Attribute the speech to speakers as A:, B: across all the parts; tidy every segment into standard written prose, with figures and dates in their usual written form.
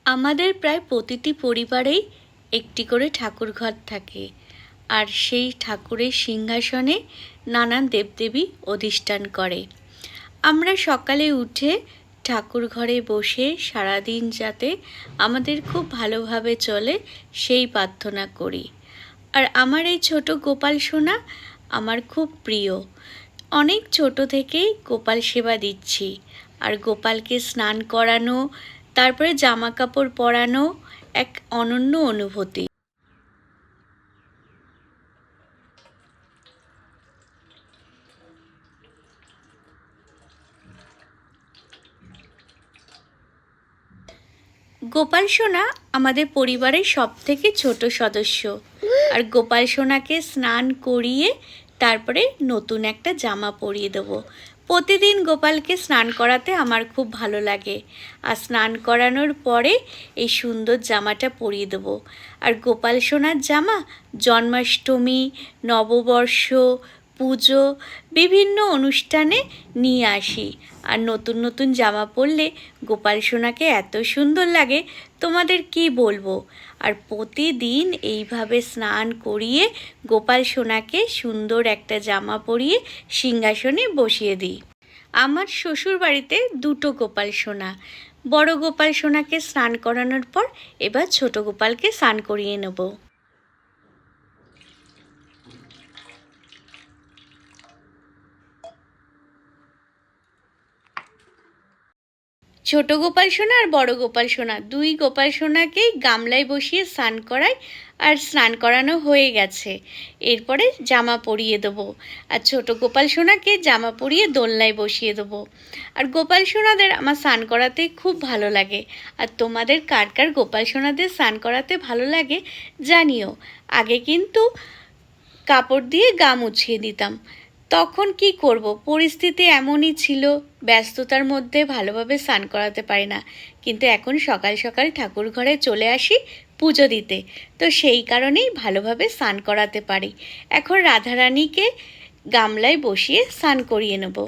A: আমাদের প্রায় প্রতিটি পরিবারেই একটি করে ঠাকুর ঘর থাকে, আর সেই ঠাকুরের সিংহাসনে নানান দেবদেবী অধিষ্ঠান করে। আমরা সকালে উঠে ঠাকুর ঘরে বসে সারাদিন যাতে আমাদের খুব ভালোভাবে চলে সেই প্রার্থনা করি। আর আমার এই ছোট গোপাল সোনা আমার খুব প্রিয়। অনেক ছোট থেকেই গোপাল সেবা দিচ্ছি, আর গোপালকে স্নান করানো, তারপরে জামা কাপড় পরানো এক অনন্য অনুভূতি। গোপাল সোনা আমাদের পরিবারের সবথেকে ছোট সদস্য, আর গোপাল সোনাকে স্নান করিয়ে তারপরে নতুন একটা জামা পরিয়ে দেবো। প্রতিদিন গোপালকে স্নান করাতে আমার খুব ভালো লাগে, আর স্নান করানোর পরে এই সুন্দর জামাটা পরিয়ে দেবো। আর গোপাল সোনার জামা জন্মাষ্টমী, নববর্ষ, পুজো, বিভিন্ন অনুষ্ঠানে নিয়ে আসি। আর নতুন নতুন জামা পরলে গোপাল সোনাকে এত সুন্দর লাগে তোমাদের কি বলবো। আর প্রতিদিন এইভাবে স্নান করিয়ে গোপাল সোনাকে সুন্দর একটা জামা পরিয়ে সিংহাসনে বসিয়ে দিই। আমার শ্বশুর বাড়িতে দুটো গোপাল সোনা। বড় গোপাল সোনাকে স্নান করানোর পর এবার ছোট গোপালকে স্নান করিয়ে নেব। ছোট গোপাল সোনা আর বড় গোপাল সোনা, দুই গোপাল সোনাকেই গামলায় বসিয়ে স্নান করাই, আর স্নান করানো হয়ে গেছে। এরপরে জামা পরিয়ে দেবো, আর ছোট গোপাল সোনাকে জামা পরিয়ে দোলনায় বসিয়ে দেবো। আর গোপাল সোনাদের আমার স্নান করাতে খুব ভালো লাগে। আর তোমাদের কার কার গোপাল সোনাদের স্নান করাতে ভালো লাগে জানিও। আগে কিন্তু কাপড় দিয়ে গা মুছিয়ে দিতাম, তখন কি করব, পরিস্থিতি এমনই ছিল, ব্যস্ততার মধ্যে ভালোভাবে স্নান করাতে পারি না। কিন্তু এখন সকাল সকাল ঠাকুর ঘরে চলে আসি পুজো দিতে, তো সেই কারণেই ভালোভাবে স্নান করাতে পারি। এখন রাধারানীকে গামলায় বসিয়ে স্নান করিয়ে নেব।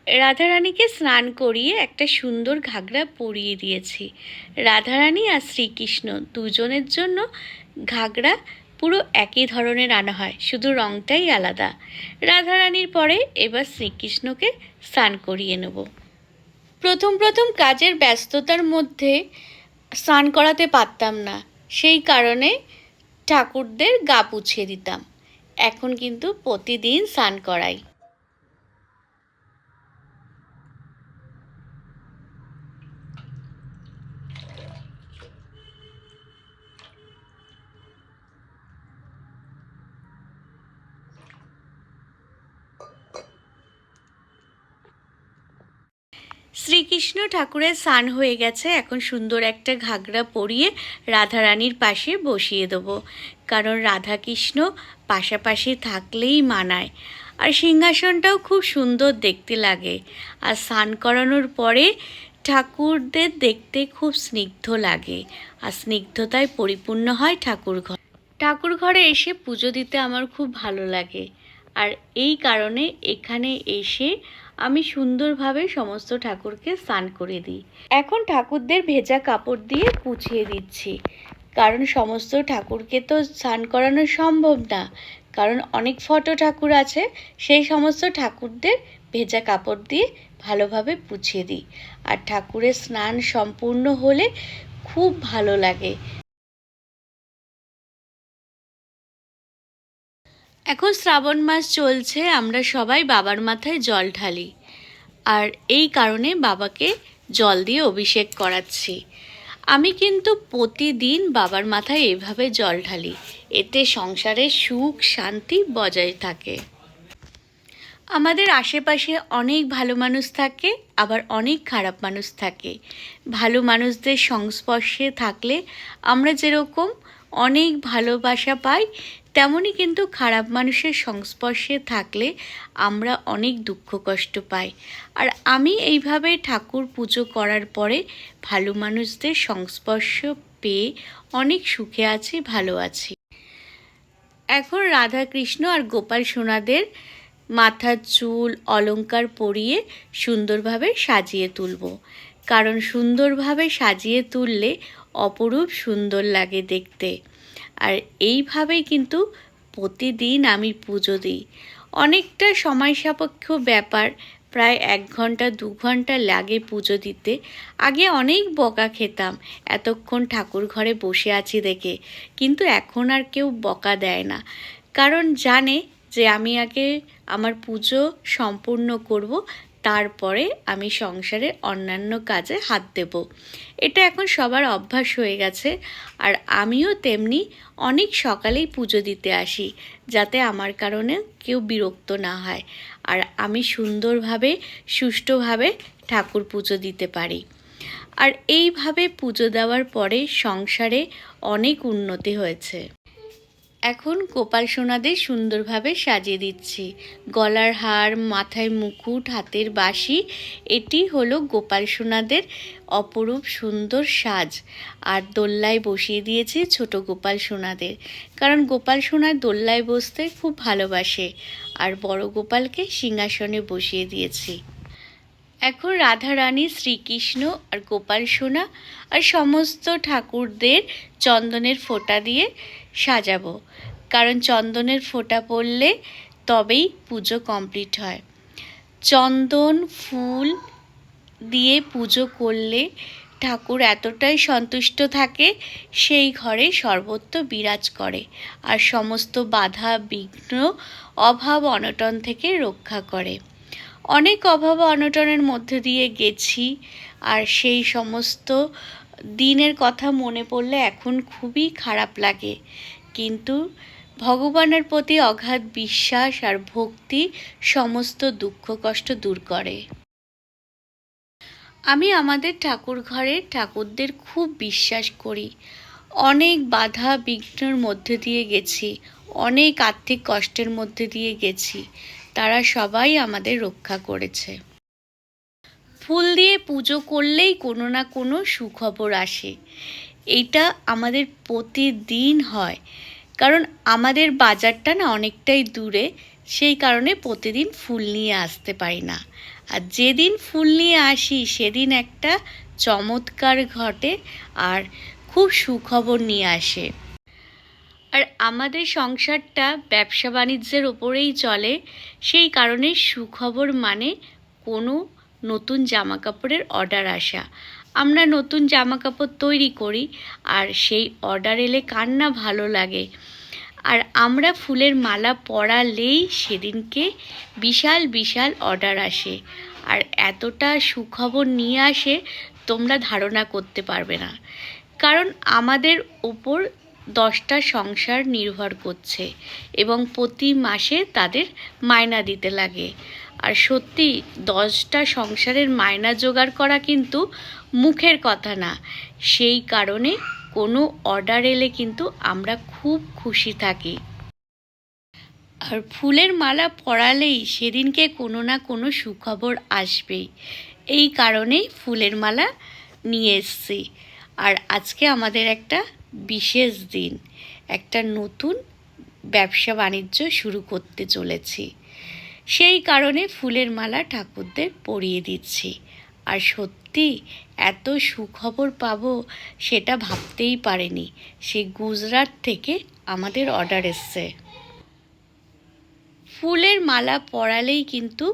A: রাধারানীকে স্নান করিয়ে একটা সুন্দর ঘাগরা পরিয়ে দিয়েছি। রাধারানী আর শ্রীকৃষ্ণ দুজনের জন্য ঘাগরা পুরো একই ধরনের আনা হয়, শুধু রঙটাই আলাদা। রাধারানীর পরে এবার শ্রীকৃষ্ণকে স্নান করিয়ে নেব। প্রথম প্রথম কাজের ব্যস্ততার মধ্যে স্নান করাতে পারতাম না, সেই কারণে ঠাকুরদের গা পুছিয়ে দিতাম। এখন কিন্তু প্রতিদিন স্নান করাই। শ্রীকৃষ্ণ ঠাকুরের স্নান হয়ে গেছে, এখন সুন্দর একটা ঘাগরা পরিয়ে রাধারানীর পাশে বসিয়ে দেবো, কারণ রাধাকৃষ্ণ পাশাপাশি থাকলেই মানায়। আর সিংহাসনটাও খুব সুন্দর দেখতে লাগে। আর স্নান করানোর পরে ঠাকুরদের দেখতে খুব স্নিগ্ধ লাগে, আর স্নিগ্ধতায় পরিপূর্ণ হয় ঠাকুর ঘর। ঠাকুর ঘরে এসে পুজো দিতে আমার খুব ভালো লাগে, আর এই কারণে এখানে এসে আমি সুন্দরভাবে সমস্ত ঠাকুরকে স্নান করে দিই। এখন ঠাকুরদের ভেজা কাপড় দিয়ে পুছিয়ে দিচ্ছি, কারণ সমস্ত ঠাকুরকে তো স্নান করানো সম্ভব না, কারণ অনেক ফটো ঠাকুর আছে। সেই সমস্ত ঠাকুরদের ভেজা কাপড় দিয়ে ভালোভাবে পুছিয়ে দিই। আর ঠাকুরের স্নান সম্পূর্ণ হলে খুব ভালো লাগে। এখন শ্রাবণ মাস চলছে, আমরা সবাই বাবার মাথায় জল ঢালি, আর এই কারণে বাবাকে জল দিয়ে অভিষেক করাচ্ছি। আমি কিন্তু প্রতিদিন বাবার মাথায় এভাবে জল ঢালি, এতে সংসারে সুখ শান্তি বজায় থাকে। আমাদের আশেপাশে অনেক ভালো মানুষ থাকে, আবার অনেক খারাপ মানুষ থাকে। ভালো মানুষদের সংস্পর্শে থাকলে আমরা যেরকম অনেক ভালোবাসা পাই, তেমনই কিন্তু খারাপ মানুষের সংস্পর্শে থাকলে আমরা অনেক দুঃখ কষ্ট পাই। আর আমি এইভাবে ঠাকুর পুজো করার পরে ভালো মানুষদের সংস্পর্শ পেয়ে অনেক সুখে আছি, ভালো আছি। এখন রাধা কৃষ্ণ আর গোপাল সোনাদের মাথার চুল অলংকার পরিয়ে সুন্দরভাবে সাজিয়ে তুলব, কারণ সুন্দরভাবে সাজিয়ে তুললে অপরূপ সুন্দর লাগে দেখতে। আর এইভাবেই কিন্তু প্রতিদিন আমি পুজো দিই। অনেকটা সময় সাপেক্ষ ব্যাপার, প্রায় 1 ঘন্টা 2 ঘন্টা লাগে পুজো দিতে। আগে অনেক বকা খেতাম এতক্ষণ ঠাকুর ঘরে বসে আছি দেখে, কিন্তু এখন আর কেউ বকা দেয় না, কারণ জানে যে আমি আগে আমার পুজো সম্পূর্ণ করব, তারপরে আমি সংসারে অন্যান্য কাজে হাত দেব। এটা এখন সবার অভ্যাস হয়ে গেছে। আর আমিও তেমনি অনেক সকালেই পুজো দিতে আসি, যাতে আমার কারণে কেউ বিরক্ত না হয় আর আমি সুন্দরভাবে সুষ্ঠুভাবে ঠাকুর পুজো দিতে পারি। আর এইভাবে পুজো দেওয়ার পরে সংসারে অনেক উন্নতি হয়েছে। এখন গোপাল সোনাদের সুন্দরভাবে সাজিয়ে দিচ্ছি। গলার হার, মাথায় মুকুট, হাতের বাঁশি, এটি হলো গোপাল সোনাদের অপরূপ সুন্দর সাজ। আর দোল্লায় বসিয়ে দিয়েছি ছোট গোপাল সোনাদের, কারণ গোপাল সোনার দোল্লায় বসতে খুব ভালোবাসে। আর বড় গোপালকে সিংহাসনে বসিয়ে দিয়েছি। এখন রাধা রানী, শ্রীকৃষ্ণ আর গোপাল সোনা আর সমস্ত ঠাকুরদের চন্দনের ফোঁটা দিয়ে সাজাবো, কারণ চন্দনের ফোঁটা পড়লে তবেই পুজো কমপ্লিট হয়। চন্দন ফুল দিয়ে পুজো করলে ঠাকুর এতটাই সন্তুষ্ট থাকে, সেই ঘরে সর্বত্র বিরাজ করে আর সমস্ত বাধা বিঘ্ন অভাব অনটন থেকে রক্ষা করে। অনেক অভাব অনটনের মধ্যে দিয়ে গেছি, আর সেই সমস্ত দিনের কথা মনে পড়লে এখন খুবই খারাপ লাগে, কিন্তু ভগবানের প্রতি অগাধ বিশ্বাস আর ভক্তি সমস্ত দুঃখ কষ্ট দূর করে। আমি আমাদের ঠাকুর ঘরের ঠাকুরদের খুব বিশ্বাস করি। অনেক বাধা বিঘ্নের মধ্যে দিয়ে গেছি, অনেক আর্থিক কষ্টের মধ্যে দিয়ে গেছি, তারা সবাই আমাদের রক্ষা করেছে। ফুল দিয়ে পুজো করলেই কোনো না কোনো সুখবর আসে, এইটা আমাদের প্রতিদিন হয়, কারণ আমাদের বাজারটা না অনেকটাই দূরে, সেই কারণে প্রতিদিন ফুল নিয়ে আসতে পারি না। আর যেদিন ফুল নিয়ে আসি সেদিন একটা চমৎকার ঘটে আর খুব সুখবর নিয়ে আসে। আর আমাদের সংসারটা ব্যবসা বাণিজ্যের ওপরেই চলে, সেই কারণে সুখবর মানে কোনো নতুন জামা কাপড়ের অর্ডার আসা। আমরা নতুন জামা কাপড় তৈরি করি, আর সেই অর্ডার এলে কার না ভালো লাগে। আর আমরা ফুলের মালা পরালেই সেদিনকে বিশাল বিশাল অর্ডার আসে, আর এতটা সুখবর নিয়ে আসে তোমরা ধারণা করতে পারবে না। কারণ আমাদের ওপর 10টা সংসার নির্ভর করছে এবং প্রতি মাসে তাদের মায়না দিতে লাগে। আর সত্যি 10টা সংসারের মায়না জোগাড় করা কিন্তু মুখের কথা না, সেই কারণে কোনো অর্ডার এলে কিন্তু আমরা খুব খুশি থাকি। আর ফুলের মালা পরালেই সেদিনকে কোনো না কোনো সুখবর আসবেই, এই কারণেই ফুলের মালা নিয়ে এসছি। আর আজকে আমাদের একটা বিশেষ দিন, একটা নতুন ব্যবসা বাণিজ্য শুরু করতে চলেছি, সেই কারণে ফুলের মালা ঠাকুরদের পরিয়ে দিচ্ছি। আর সত্যি এত সুখবর পাবো সেটা ভাবতেই পারিনি। সেই গুজরাট থেকে আমাদের অর্ডার এসছে। ফুলের মালা পরালেই কিন্তু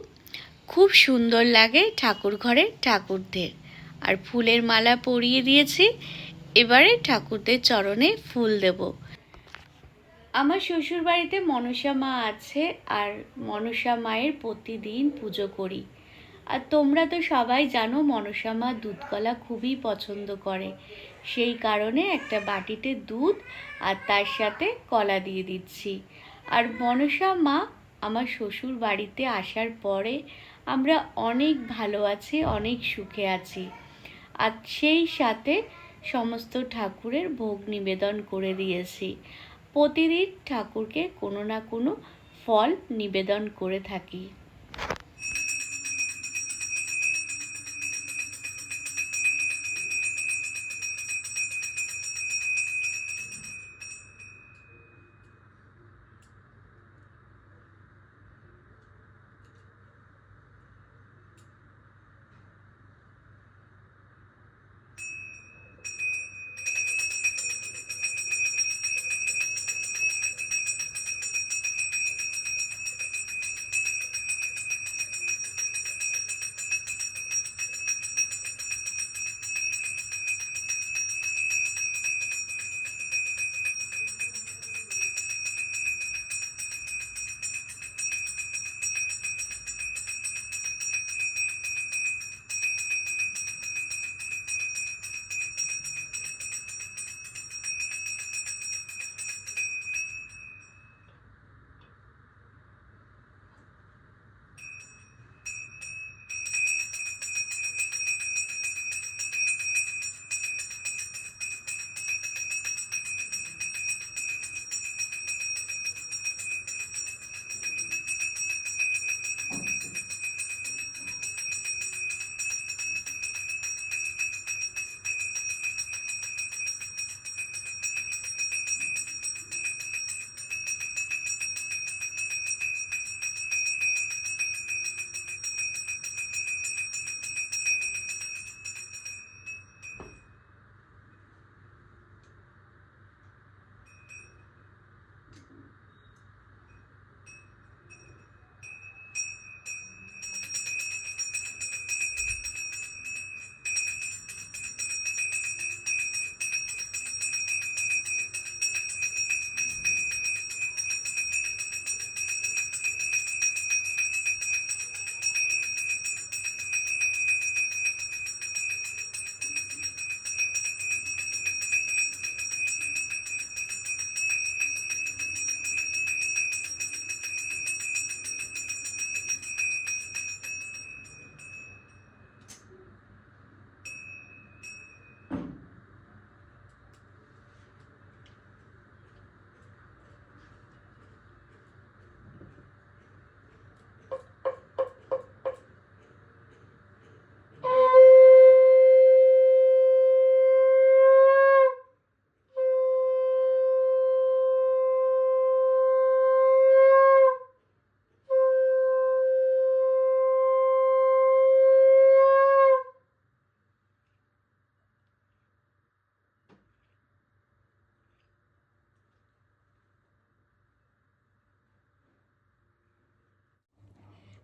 A: খুব সুন্দর লাগে ঠাকুর ঘরে ঠাকুরদের। আর ফুলের মালা পরিয়ে দিয়েছি, এবারে ঠাকুরদের চরণে ফুল দেব। আমার শ্বশুর বাড়িতে মনসা মা আছে, আর মনসা মায়ের প্রতিদিন পুজো করি। আর তোমরা তো সবাই জানো মনসা মা দুধ কলা খুবই পছন্দ করে, সেই কারণে একটা বাটিতে দুধ আর তার সাথে কলা দিয়ে দিচ্ছি। আর মনসা মা আমার শ্বশুর বাড়িতে আসার পরে আমরা অনেক ভালো আছি, অনেক সুখে আছি। আর সেই সাথে সমস্ত ঠাকুরের ভোগ নিবেদন করে দিয়েছি। প্রতিদিন ঠাকুরকে কোনো না কোনো ফল নিবেদন করে থাকি।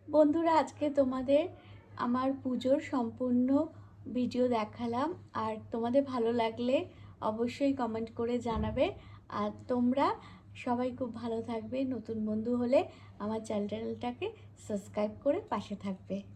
A: বন্ধুরা, আজকে তোমাদের আমার পুজোর সম্পূর্ণ ভিডিও দেখালাম। আর তোমাদের ভালো লাগলে অবশ্যই কমেন্ট করে জানাবে। আর তোমরা সবাই খুব ভালো থাকবে। নতুন বন্ধু হলে আমার চ্যানেলটাকে সাবস্ক্রাইব করে পাশে থাকবে।